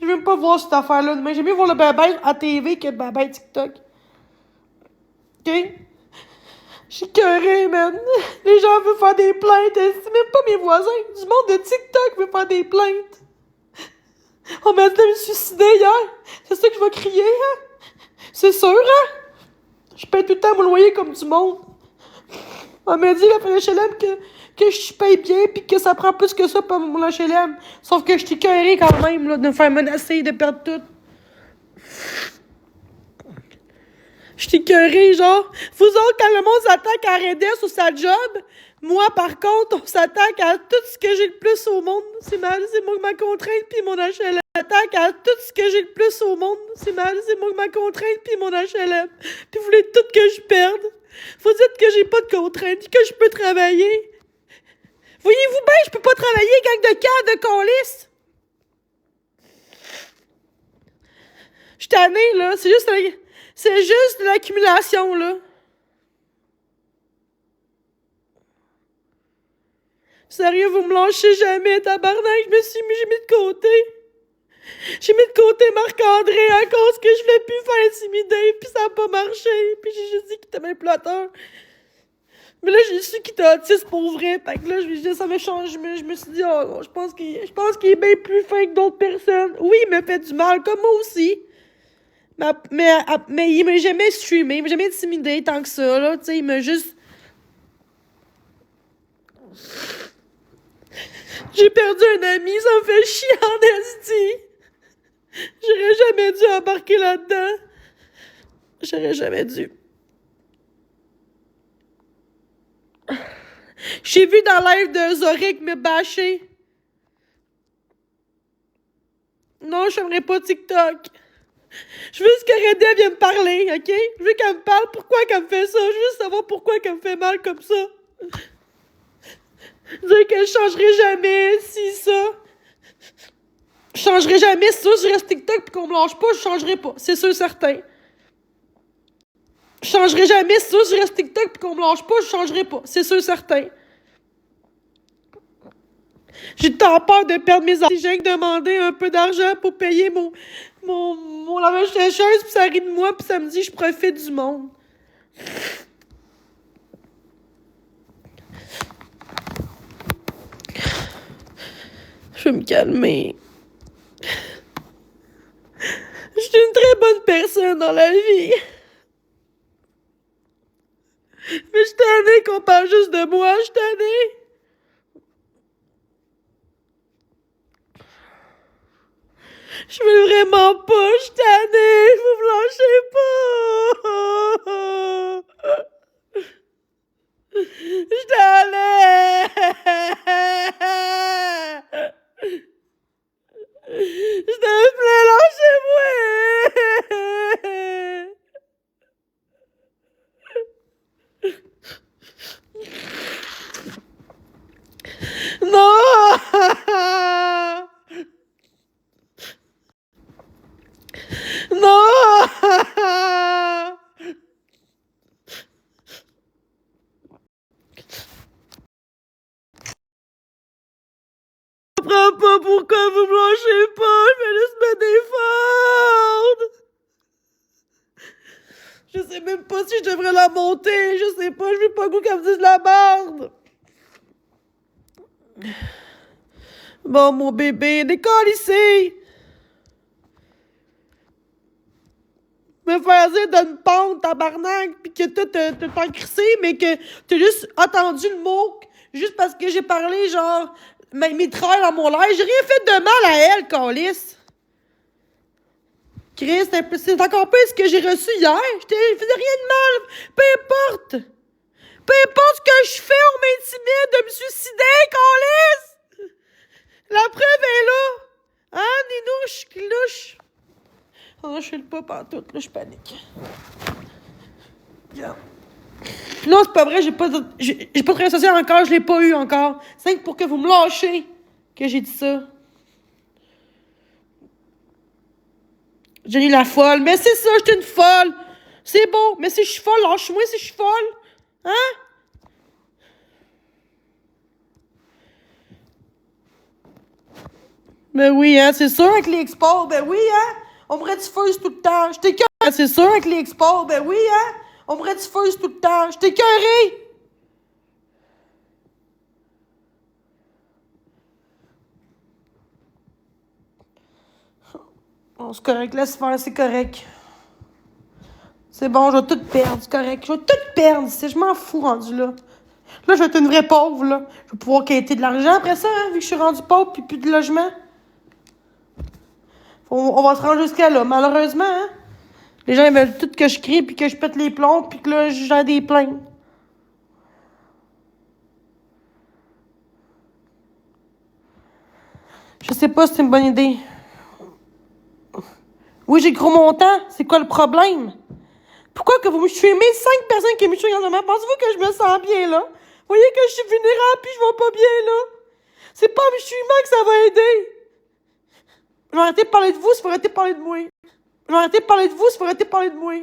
Je veux même pas voir cette affaire-là demain. J'aime mieux voir le bye-bye à TV que le bye-bye TikTok. OK? Je suis curée, man. Les gens veulent faire des plaintes. C'est même pas mes voisins. Du monde de TikTok veut faire des plaintes. On m'a dit de me suicider hier. C'est ça que je vais crier, hein? C'est sûr, hein? Je paye tout le temps mon loyer comme du monde. On m'a dit, la HLM, que je paye bien pis que ça prend plus que ça pour mon HLM. Sauf que je suis curée quand même, là, de me faire menacer, de perdre tout. Je suis écœurée, genre. Vous autres, quand le monde s'attaque à Reda sur sa job, moi, par contre, on s'attaque à tout ce que j'ai le plus au monde. C'est moi ma contrainte puis mon HLM. On s'attaque à tout ce que j'ai le plus au monde. C'est moi ma contrainte puis mon HLM. Puis vous voulez tout que je perde. Vous dites que j'ai pas de contrainte, que je peux travailler. Voyez-vous bien, je peux pas travailler, gang de cadres de colis. Je suis tannée, là. C'est juste de l'accumulation, là. Sérieux, vous me lâchez jamais, tabarnak. J'ai mis de côté. J'ai mis de côté Marc-André à cause que je voulais plus faire intimider, puis ça a pas marché. Puis j'ai juste dit qu'il était manipulateur. Mais là, j'ai su qu'il était autiste pour vrai. Fait que là, ça me change. Je me suis dit, oh, je pense qu'il est bien plus fin que d'autres personnes. Oui, il me fait du mal, comme moi aussi. Mais il m'a jamais streamé, il m'a jamais intimidé tant que ça, là. Tu sais, il m'a juste... J'ai perdu un ami, ça me fait chier en esti. J'aurais jamais dû embarquer là-dedans. J'aurais jamais dû. J'ai vu dans live de Zoric me bâcher. Non, je n'aimerais pas TikTok. Je veux juste que Reda vienne me parler, OK? Je veux qu'elle me parle pourquoi qu'elle me fait ça. Je veux juste savoir pourquoi qu'elle me fait mal comme ça. Dire que je changerai jamais, si ça. Je changerai jamais, si ça, je reste TikTok pis qu'on me lâche pas, je changerai pas. C'est sûr, certain. Je changerai jamais, si ça, je reste TikTok pis qu'on me lâche pas, je changerai pas. C'est sûr, certain. J'ai tant peur de perdre mes enfants. J'ai demandé un peu d'argent pour payer mon lavage sécheuse, pis ça rit de moi, pis ça me dit je profite du monde. Je vais me calmer. Je suis une très bonne personne dans la vie. Mais je suis tannée qu'on parle juste de moi, je suis tannée. Je veux vraiment pas, je suis tannée, vous me lâchez pas. Je suis tannée. Je te plaît, lâchez-moi. Non. Non. Je comprends pas pourquoi vous me lâchez pas, je vais juste me défendre. Je sais même pas si je devrais la monter, je sais pas, je veux pas qu'elle me dise la merde. Bon, mon bébé, décolle ici. Me faire dire de me pendre, tabarnak, pis que toi, t'as crissé, mais que t'as juste attendu le mot, juste parce que j'ai parlé, genre, mes trails dans mon live. J'ai rien fait de mal à elle, câlisse. Chris, c'est encore pire ce que j'ai reçu hier. Je faisais rien de mal. Peu importe. Peu importe ce que je fais, on m'intimide de me suicider, câlisse. La preuve est là. Hein, Ninouche, clouche. Oh, je fais le pas pantoute, là, je panique. Regarde. Non, c'est pas vrai, j'ai pas de travail social encore, je l'ai pas eu encore. C'est pour que vous me lâchez que j'ai dit ça. Jenny la folle. Mais c'est ça, j'étais une folle. C'est beau, mais si je suis folle, lâche-moi si je suis folle. Hein? Ben oui, hein, c'est sûr avec les expos, ben oui, hein? On me diffuse tout le temps. J'étais écœurée. C'est sûr avec les expos, ben oui, hein? On me diffuse tout le temps. J'étais écœurée. Bon, c'est correct, laisse faire, c'est correct. C'est bon, je vais tout perdre, c'est correct. Je vais tout perdre, je m'en fous rendu là. Là, je vais être une vraie pauvre, là. Je vais pouvoir quêter de l'argent après ça, hein, vu que je suis rendu pauvre puis plus de logement. On va se rendre jusqu'à là, malheureusement, hein. Les gens ils veulent tout que je crie puis que je pète les plombs puis que là, j'ai des plaintes. Je sais pas si c'est une bonne idée. Oui, j'ai gros montant. C'est quoi le problème? Pourquoi que vous me streamez 5 personnes qui me streament en demain? Pensez-vous que je me sens bien, là? Vous voyez que je suis vulnérable puis je vais pas bien, là? C'est pas en me streamant que ça va aider. Je vais arrêter de parler de vous, il faut arrêter de parler de moi. Je vais arrêter de parler de vous, il faut arrêter de parler de moi.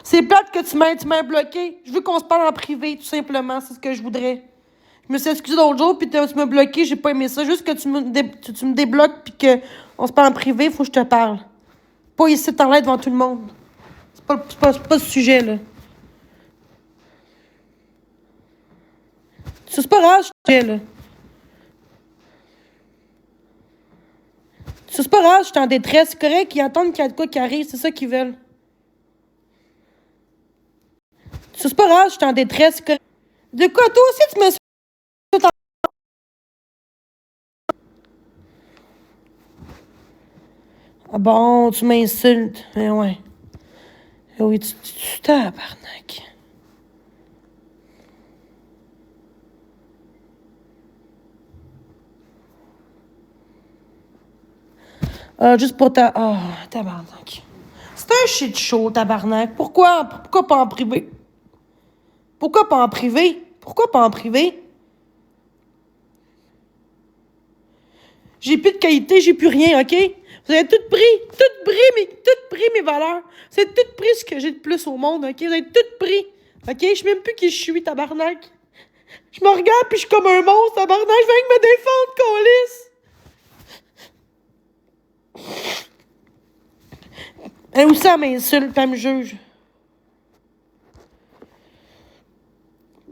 C'est plate que tu m'aies bloqué. Je veux qu'on se parle en privé, tout simplement. C'est ce que je voudrais. Je me suis excusée l'autre jour, puis tu m'as bloqué, j'ai pas aimé ça. Juste que tu me débloques, puis qu'on se parle en privé, faut que je te parle. Pas ici, t'en l'air devant tout le monde. C'est pas ce sujet, là. C'est pas grave, ce sujet, là. Ça, c'est pas grave, je suis en détresse. C'est correct, ils attendent qu'il y a de quoi qui arrive, c'est ça qu'ils veulent. Ça, c'est pas grave, je suis en détresse. C'est correct. De quoi, toi aussi, tu me... Ah bon, tu m'insultes. Mais ouais. Oui, tu tabarnak. Juste pour ta... Ah, tabarnak. C'est un shit show, tabarnak. Pourquoi pas en privé? Pourquoi pas en privé? Pourquoi pas en privé? J'ai plus de qualité, j'ai plus rien, OK? Vous avez tout pris mes valeurs. Vous avez tout pris ce que j'ai de plus au monde, OK? Vous avez tout pris, OK? Je sais même plus qui je suis, tabarnak. Je me regarde puis je suis comme un monstre, tabarnak. Je viens me défendre, câlisse. Elle aussi, elle m'insulte, elle me juge.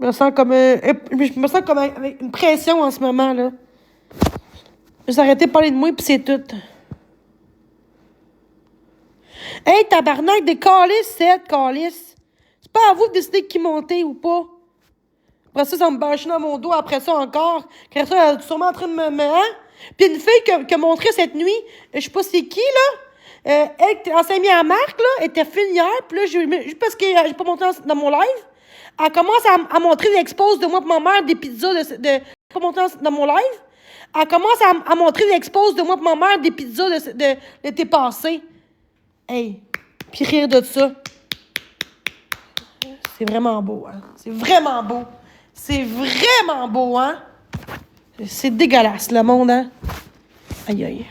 Je me sens comme avec une pression en ce moment, là. Je vais arrêter de parler de moi pis c'est tout. Hey, tabarnak, des calices, c'est calices. C'est pas à vous de décider qui monter ou pas. Après ça me bâche dans mon dos. Après ça encore. Après ça, elle est sûrement en train de me hein? Puis une fille qui a montré cette nuit, je sais pas c'est qui, là. Elle s'est mise à marque, là. Elle était fine hier. Puis là, juste parce que j'ai pas montré dans mon live, elle commence à montrer l'expose de moi et ma mère des pizzas de pas montré dans mon live. Elle commence à montrer l'expose de moi et ma mère des pizzas de l'été passé. Hey, puis rire de ça. C'est vraiment beau, hein? C'est vraiment beau. C'est vraiment beau, hein? C'est dégueulasse, le monde, hein? Aïe, aïe.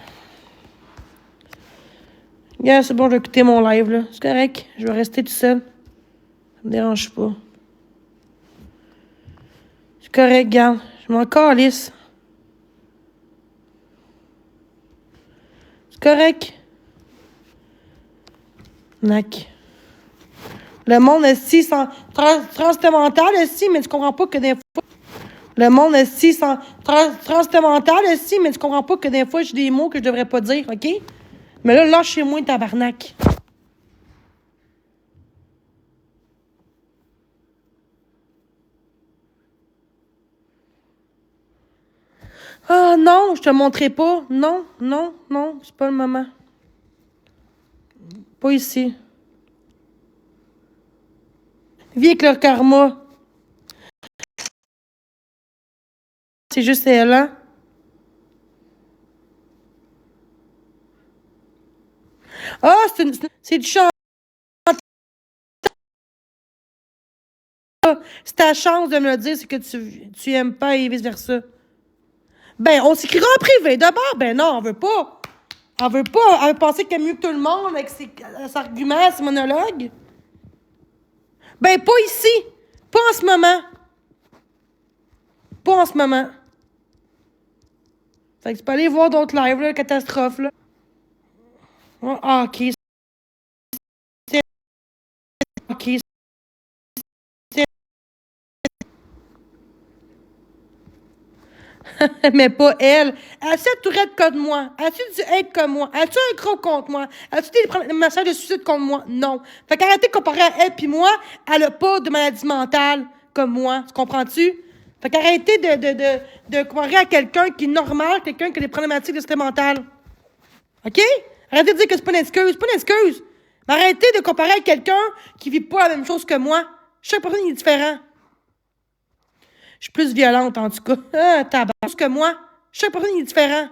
Yeah, c'est bon, je vais écouter mon live, là. C'est correct. Je vais rester tout seul. Ça me dérange pas. C'est correct, regarde. Je m'en calisse. C'est correct. Nac. Le monde est sans transmental aussi, mais tu comprends pas que des fois. Le monde est sans transmental aussi, mais tu comprends pas que des fois j'ai des mots que je devrais pas dire, OK? Mais là, lâchez-moi, tabarnak. Ah non, je te montrerai pas. Non, c'est pas le moment. Pas ici. Vis avec leur karma. C'est juste elle, hein? Ah, c'est du chant. C'est ta chance de me le dire, c'est que tu aimes pas et vice-versa. Ben, on s'écrira en privé. D'abord, ben non, on veut pas. On veut pas. Elle veut penser qu'elle est mieux que tout le monde avec ses arguments, ses monologues. Ben, pas ici. Pas en ce moment. Pas en ce moment. Fait que tu peux aller voir d'autres lives, là, catastrophe, là. Ah, OK. OK. Mais pas elle. As-tu la tourette contre moi? As-tu du hate comme moi? As-tu un gros contre moi? As-tu des messages de suicide contre moi? Non. Fait qu'arrêtez de comparer à elle puis moi, elle a pas de maladie mentale comme moi. Tu comprends-tu? Fait qu'arrêtez de comparer à quelqu'un qui est normal, quelqu'un qui a des problématiques de santé mentale. OK? Arrêtez de dire que c'est pas une excuse. C'est pas une excuse. Mais arrêtez de comparer à quelqu'un qui vit pas la même chose que moi. Chaque personne est différente. Je suis plus violente, en tout cas. Tabac. Plus que moi. Chaque personne est différent.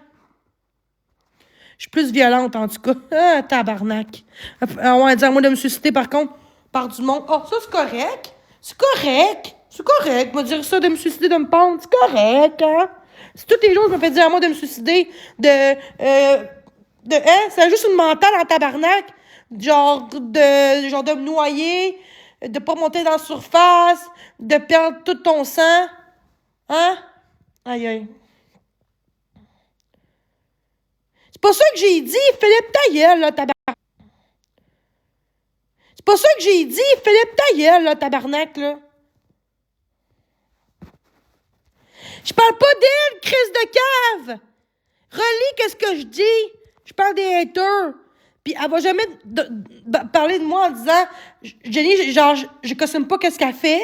Je suis plus violente, en tout cas. Tabarnak. On va dire à moi de me suicider, par contre, par du monde. Oh, ça, c'est correct. C'est correct. C'est correct. Me dire ça, de me suicider, de me pendre. C'est correct, hein. Si tous les jours, je me fais dire à moi de me suicider, c'est juste une mentale en tabarnak. Genre de me noyer, de pas monter dans la surface, de perdre tout ton sang. Hein? Aïe, aïe. C'est pas ça que j'ai dit, Philippe, ta gueule, là, tabarnak. C'est pas ça que j'ai dit, Philippe, ta gueule, là, tabarnak, là. Je parle pas d'elle, crise de cave. Relis qu'est-ce que je dis. Je parle des haters. Puis elle va jamais parler de moi en disant Jenny, genre, je cautionne pas qu'est-ce qu'elle fait.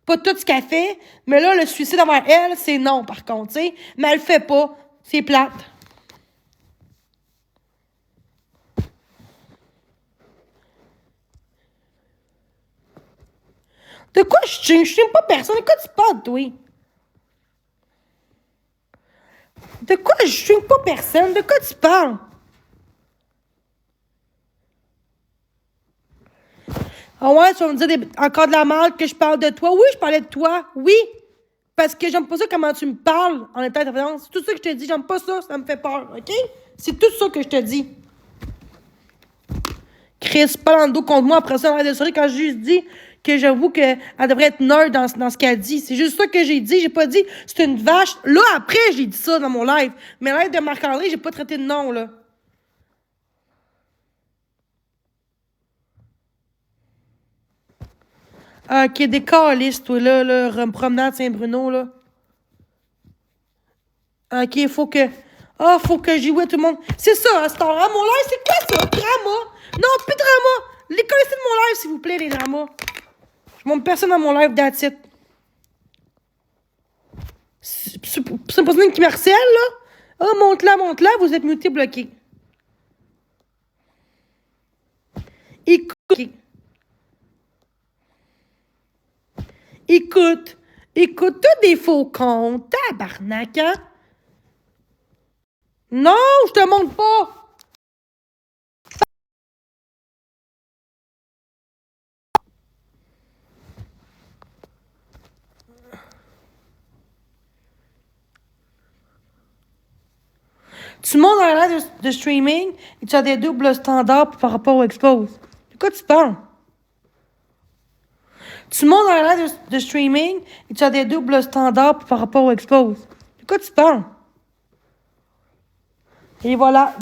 Pas tout ce qu'elle fait. Mais là, le suicide envers elle, c'est non, par contre, tu sais. Mais elle le fait pas. C'est plate. De quoi je stream pas personne? De quoi tu parles, toi? De quoi je stream pas personne? De quoi tu parles? Ah ouais, tu vas me dire encore de la merde que je parle de toi? Oui, je parlais de toi. Oui. Parce que j'aime pas ça comment tu me parles en état d'interférence. C'est tout ça que je te dis. J'aime pas ça. Ça me fait peur. OK? C'est tout ça que je te dis. Chris, pas dans le dos contre moi après ça, de soirée, quand j'ai juste dit que j'avoue qu'elle devrait être nerd dans ce qu'elle dit. C'est juste ça que j'ai dit. J'ai pas dit c'est une vache. Là, après, j'ai dit ça dans mon live. Mais l'aide de Marc-André, j'ai pas traité de nom, là. OK, des calistes, toi, là, promenade Saint-Bruno, là. OK, faut que j'y vois tout le monde. C'est ça, hein, Star, hein, mon live, c'est quoi ça? Drama? Non, plus de drama. Les connaissez de mon live, s'il vous plaît, les dramas. Je montre personne dans mon live, that's it. C'est une personne qui me harcèle, là? Ah, oh, monte-la, vous êtes muté, bloqué. Écoute. Écoute, t'as des faux comptes, tabarnak, hein? Non, je te montre pas. Tu montes dans la live de streaming et tu as des doubles standards par rapport au expose. De quoi tu parles? Tu montes dans la live de streaming et tu as des doubles standards par rapport au expose. De quoi tu parles? Et voilà.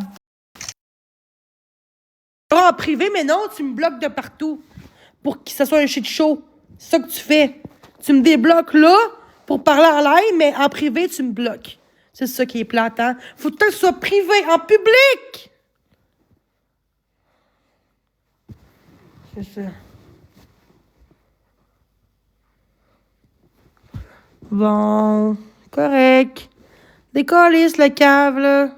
En privé, mais non, tu me bloques de partout pour que ça soit un shit show. C'est ça que tu fais. Tu me débloques là pour parler en live, mais en privé, tu me bloques. C'est ça qui est plate, hein? Faut que ce soit privé, en public! C'est ça. Bon, correct. Décalisse le cave, là.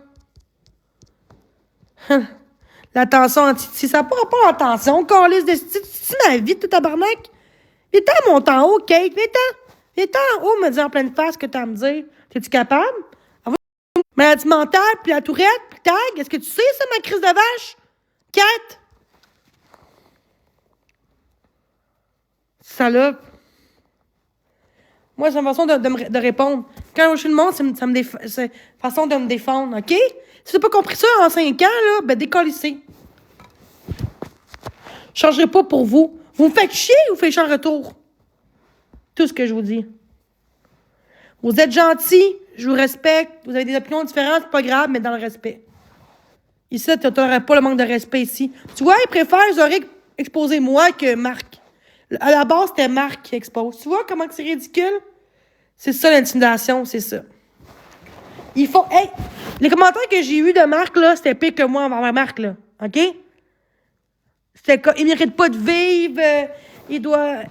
L'attention, si ça n'a pas rapport à l'attention, calisse de... C'est ma vie, tout tabarnak. Viens-t'en, mon en haut, Kate, viens-t'en. Viens-t'en en haut, me dire en pleine face ce que t'as à me dire. T'es-tu capable? Maladie mentale, puis la tourette, puis tag. Est-ce que tu sais ça, ma crise de vache? Kate? Salope. Moi, c'est une façon de répondre. Quand je suis le monde, c'est une façon de me défendre, OK? Si t'as pas compris ça en 5 ans, là, ben décollissez. Je changerai pas pour vous. Vous me faites chier ou faites en retour? Tout ce que je vous dis. Vous êtes gentils, je vous respecte. Vous avez des opinions différentes, c'est pas grave, mais dans le respect. Ici, tu n'aurais pas le manque de respect ici. Tu vois, ils préfèrent Zoric exposer moi que Marc. À la base, c'était Marc qui expose. Tu vois comment c'est ridicule? C'est ça l'intimidation, c'est ça. Il faut. Hey! Les commentaires que j'ai eus de Marc, là, c'était pire que moi envers Marc, là. OK? C'était comme, il mérite pas de vivre, il doit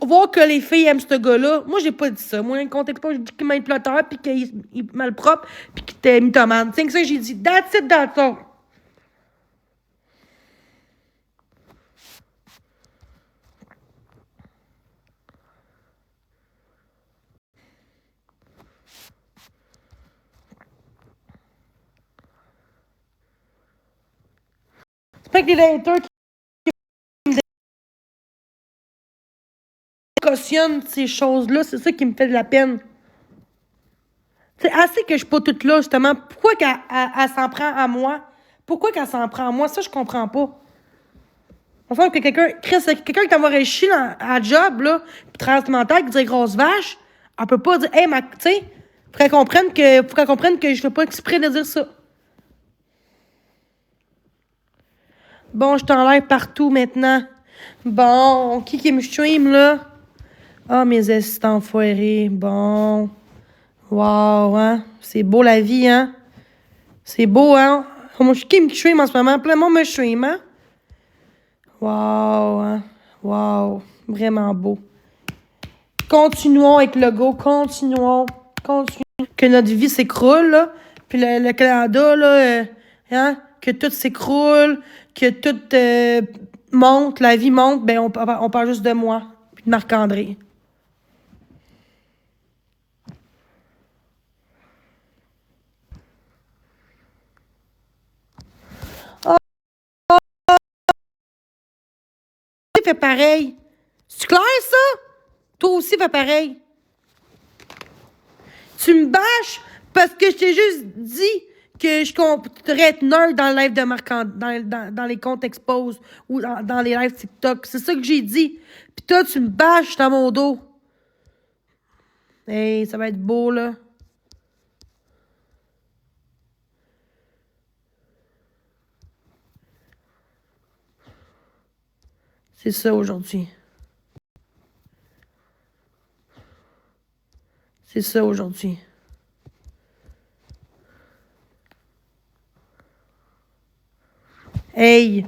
voir que les filles aiment ce gars-là. Moi, j'ai pas dit ça. Moi, un contexte pas, j'ai dit qu'il est manipulateur, puis qu'il est malpropre, puis qu'il était mythomane. C'est que ça, j'ai dit, that's it, that's all. C'est pas que les haters qui cautionnent ces choses-là, c'est ça qui me fait de la peine. C'est assez que je suis pas toute là, justement. Pourquoi qu'elle s'en prend à moi? Pourquoi qu'elle s'en prend à moi? Ça, je comprends pas. On sent que quelqu'un qui t'envoie chier à la job, là, puis traverse mental, qui dit grosse vache, elle peut pas dire, hey, tu sais, faut qu'elle comprenne que je fais pas exprès de dire ça. Bon, je t'enlève partout maintenant. Bon, qui me stream, là? Ah, mes assistants foirés. Bon. Wow, hein? C'est beau la vie, hein? C'est beau, hein? Moi, je suis qui me shame en ce moment? Plein de monde me shame, hein? Wow, hein? Wow. Vraiment beau. Continuons avec le go. Continuons. Que notre vie s'écroule, là. Puis le Canada, là, hein? Que tout s'écroule, que tout monte, la vie monte. Ben, on parle juste de moi. Puis de Marc-André. Fait pareil. C'est clair, ça? Toi aussi, fais pareil. Tu me bâches parce que je t'ai juste dit que je pourrais être nerd dans le live de Marc-André, dans les comptes Expose ou dans les lives TikTok. C'est ça que j'ai dit. Puis toi, tu me bâches dans mon dos. Hey, ça va être beau, là. C'est ça aujourd'hui. C'est ça aujourd'hui. Hey!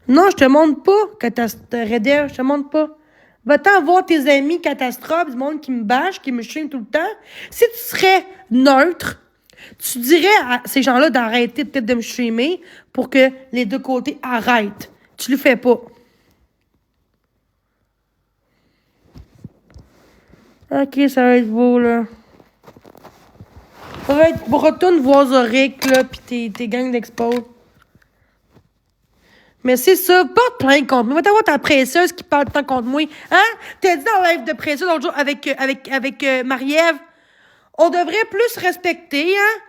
Non, je te montre pas, Redel, je te montre pas. Va-t'en voir tes amis catastrophes, du monde qui me bâche, qui me chine tout le temps. Si tu serais neutre, tu dirais à ces gens-là d'arrêter peut-être de me shamer pour que les deux côtés arrêtent. Tu le fais pas. Ok, ça va être beau, là. Ça va être... Retourne voir Zoric, là, pis tes gangs d'expo. Mais c'est ça, porte plainte contre moi. Va t'avoir ta presseuse qui parle tant contre moi. Hein? T'as dit dans le live de presseuse l'autre jour avec Marie-Ève, on devrait plus respecter, hein?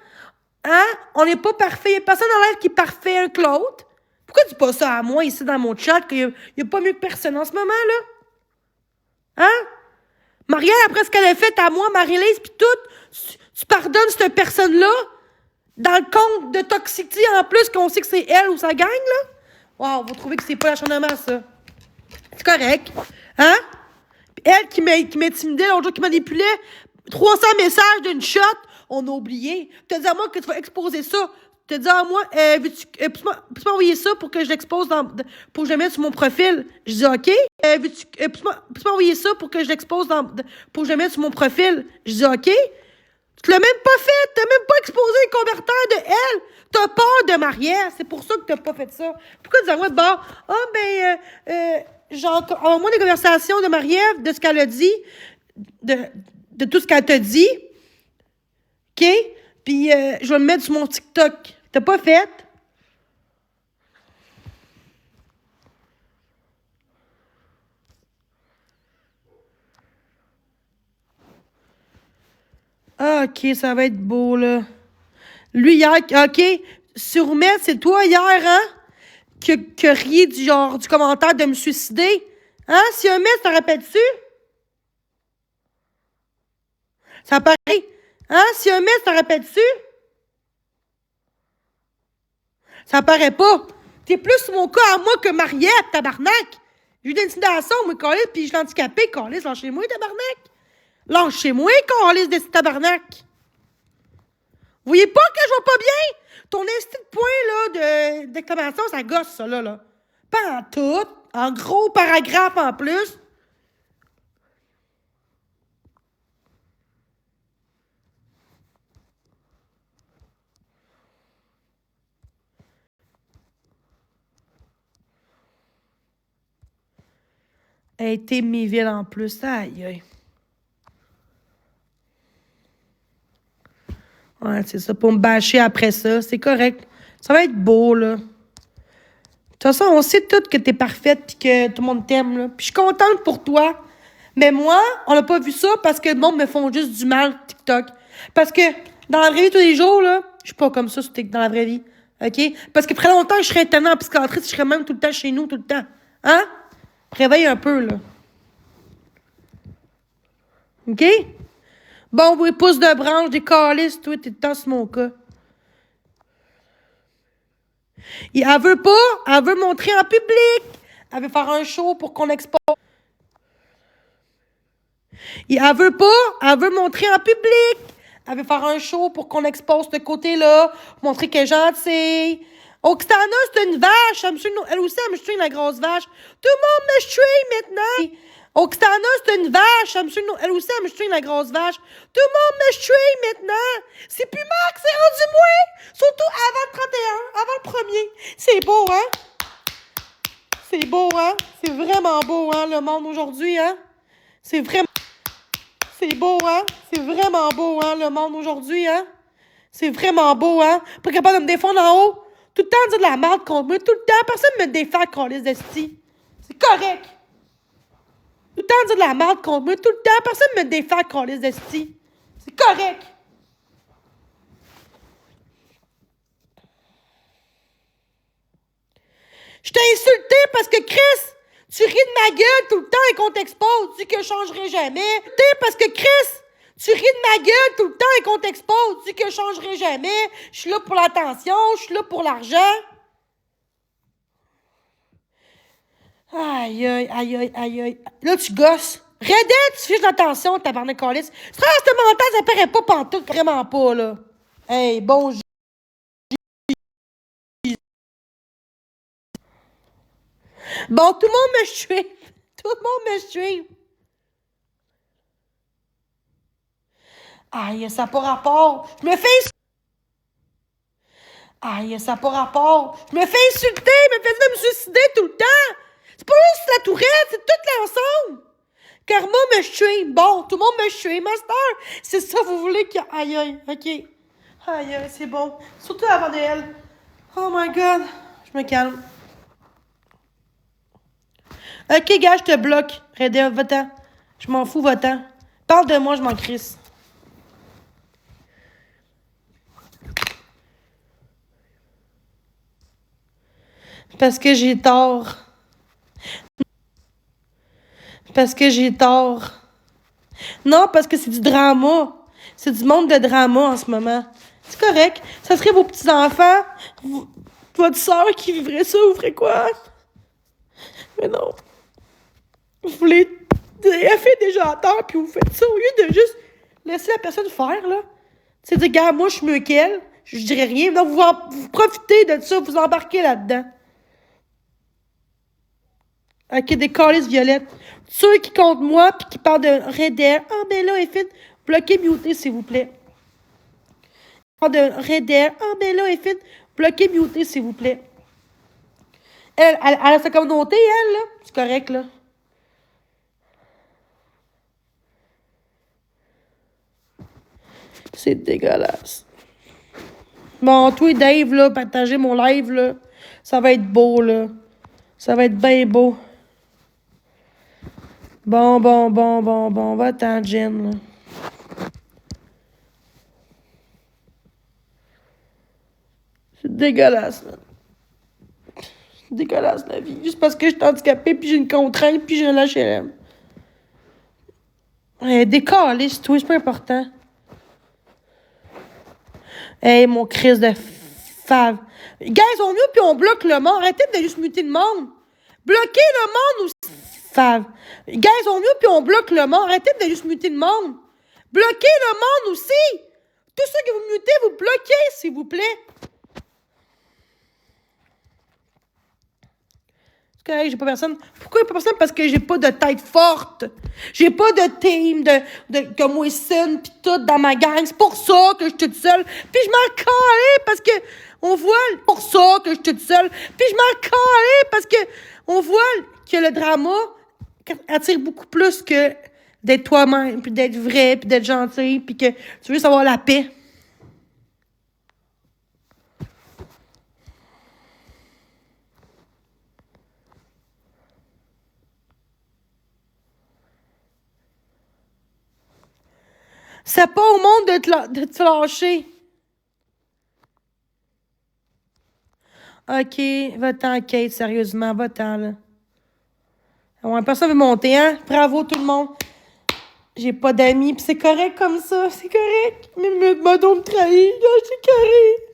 Hein? On n'est pas parfait. Il n'y a personne dans le live qui est parfait un que l'autre. Pourquoi tu dis pas ça à moi ici dans mon chat qu'il n'y a pas mieux que personne en ce moment, là? Hein? Marie-Ève, après ce qu'elle a fait à moi, Marie-Lise, pis tout, tu pardonnes cette personne-là dans le compte de Toxicity en plus qu'on sait que c'est elle ou sa gang, là? Wow, vous trouvez que c'est pas l'acharnement, ça? C'est correct. Hein? Puis elle qui m'intimidait l'autre jour, qui manipulait 300 messages d'une shot, on a oublié. T'as dit à moi que tu vas exposer ça. T'as dit à moi, peux-tu m'envoyer ça pour que je l'expose pour que je le mette sur mon profil? Je dis OK. Peux-tu m'envoyer ça pour que je l'expose pour que je le mette sur mon profil? Je dis OK. Tu l'as même pas fait. T'as même pas exposé le converteur de elle. T'as peur de Marie-Ève. C'est pour ça que t'as pas fait ça. Pourquoi tu dis à moi de bord? Genre, envoie-moi des conversations de Marie-Ève, de ce qu'elle a dit, de tout ce qu'elle t'a dit. OK? Puis, je vais me mettre sur mon TikTok. T'as pas fait? Ah, OK, ça va être beau, là. Lui, hier, OK, sûrement, c'est toi, hier, hein? Que riez du commentaire de me suicider. Hein? Si un mec, t'en rappelles-tu? Ça paraît. Hein? Si un mec, t'en rappelles-tu? Ça paraît pas. T'es plus mon cas à moi que Marie-Ève, tabarnak. J'ai eu d'intimidation, moi, Carlis, puis je l'ai handicapé, Carlis, lâchez-moi, tabarnak. Lâchez-moi, Carlis, de ce tabarnak. Vous voyez pas que je vais pas bien? Ton instinct de point, là, d'exclamation, ça gosse, ça, là. Pas en tout. En gros paragraphe en plus. Elle était mi-ville en plus. Aïe, aïe. Ouais, c'est ça. Pour me bâcher après ça, c'est correct. Ça va être beau, là. De toute façon, on sait toutes que t'es parfaite pis que tout le monde t'aime, là. Puis je suis contente pour toi. Mais moi, on n'a pas vu ça parce que le monde me font juste du mal, TikTok. Parce que dans la vraie vie, tous les jours, là, je suis pas comme ça dans la vraie vie. OK? Parce que après longtemps, je serais internée en psychiatrie, je serais même tout le temps chez nous, tout le temps. Hein? Réveille un peu, là. OK? Bon, oui, pouce de branche, des calices, toi, t'es dans mon cas. Et elle veut pas, elle veut montrer en public. Elle veut faire un show pour qu'on expose. Et elle veut pas, elle veut montrer en public. Elle veut faire un show pour qu'on expose ce côté-là, montrer qu'elle est gentille. Oksana, c'est une vache. Elle aussi, elle me stream la grosse vache. Tout le monde me stream maintenant. Oksana, c'est une vache. Elle aussi, elle me stream la grosse vache. Tout le monde me stream maintenant. C'est plus Max, c'est rendu moi. Surtout avant le 31, avant le premier. C'est beau, hein? C'est beau, hein? C'est vraiment beau, hein, le monde aujourd'hui, hein? C'est vraiment... C'est beau, hein? C'est vraiment beau, hein, le monde aujourd'hui, hein? C'est vraiment beau, hein? Pas capable de me défendre en haut. Tout le temps dire de la merde contre moi. Tout le temps, personne me défend contre les estis. C'est correct. Tout le temps dire de la merde contre moi. Tout le temps, personne me défend contre les estis. C'est correct. Je t'ai insulté parce que Chris, tu ris de ma gueule tout le temps et qu'on t'expose. Tu dis que je changerai jamais. Parce que Chris, tu ris de ma gueule tout le temps et qu'on t'expose. Tu dis que je changerai jamais. Je suis là pour l'attention. Je suis là pour l'argent. Aïe, aïe, aïe, aïe, aïe, aïe. Là, tu gosses. Redette, tu fiches l'attention, tabarnak calice. Frère, ce mental, ça paraît pas pantoute, vraiment pas, là. Hey, bon... Bon, tout le monde me stream. Tout le monde me stream. Aïe, ça n'a pas rapport. Je me fais insulter. Aïe, ça n'a pas rapport. Je me fais insulter, je me fais de me suicider tout le temps. C'est pas juste la tourette, c'est tout l'ensemble. Karma me stream. Bon, tout le monde me stream. Master, c'est ça, vous voulez que... Aïe, aïe, OK. Aïe, aïe, c'est bon. Surtout avant Noël. Oh my God. Je me calme. OK, gars, je te bloque. Redé, va-t'en. Je m'en fous, va-t'en. Parle de moi, je m'en crisse. Parce que j'ai tort. Parce que j'ai tort. Non, parce que c'est du drama. C'est du monde de drama en ce moment. C'est correct. Ça serait vos petits-enfants. Votre soeur qui vivrait ça, vous ferez quoi? Mais non. Vous voulez... Elle fait déjà tort, puis vous faites ça au lieu de juste laisser la personne faire, là. C'est dire, gars, moi, je suis mieux qu'elle. Je dirais rien. Donc, vous profitez de ça, vous embarquez là-dedans. OK, des calices violettes. Ceux qui comptent moi, puis qui parlent de Red Air. Ah, ben là, Effin, bloquez, muter, s'il vous plaît. De Red Air. Ah, ben là, Effin, bloquez, muter, s'il vous plaît. Elle a sa communauté, elle, là. C'est correct, là. C'est dégueulasse. Bon, toi et Dave, là, partagez mon live, là. Ça va être beau, là. Ça va être bien beau. Bon. Va-t'en, Jen, là. C'est dégueulasse, là. C'est dégueulasse, la vie. Juste parce que je suis handicapée, puis j'ai une contrainte, puis j'ai un HLM. Décaliste, toi, c'est pas important. Hey, mon crise de fave. Guys, on mieux, puis on bloque le monde. Arrêtez de juste muter le monde. Bloquez le monde aussi. Fave. Guys, on mieux, puis on bloque le monde. Arrêtez de juste muter le monde. Bloquez le monde aussi. Tous ceux que vous mutez, vous bloquez, s'il vous plaît. C'est correct, j'ai pas personne. Pourquoi il n'y a pas personne? Parce que j'ai pas de tête forte. J'ai pas de team comme Wilson pis tout dans ma gang. C'est pour ça que je suis toute seule. Puis je m'en calais parce que on voit pour ça que je suis toute seule. Puis je m'en calais parce que on voit que le drama attire beaucoup plus que d'être toi-même, puis d'être vrai, puis d'être gentil, puis que tu veux savoir la paix. C'est pas au monde de te lâcher. OK, va-t'en, Kate, sérieusement, va-t'en, là. Ouais, personne veut monter, hein? Bravo, tout le monde. J'ai pas d'amis, pis c'est correct comme ça, c'est correct. Mais me trahit, là, c'est correct.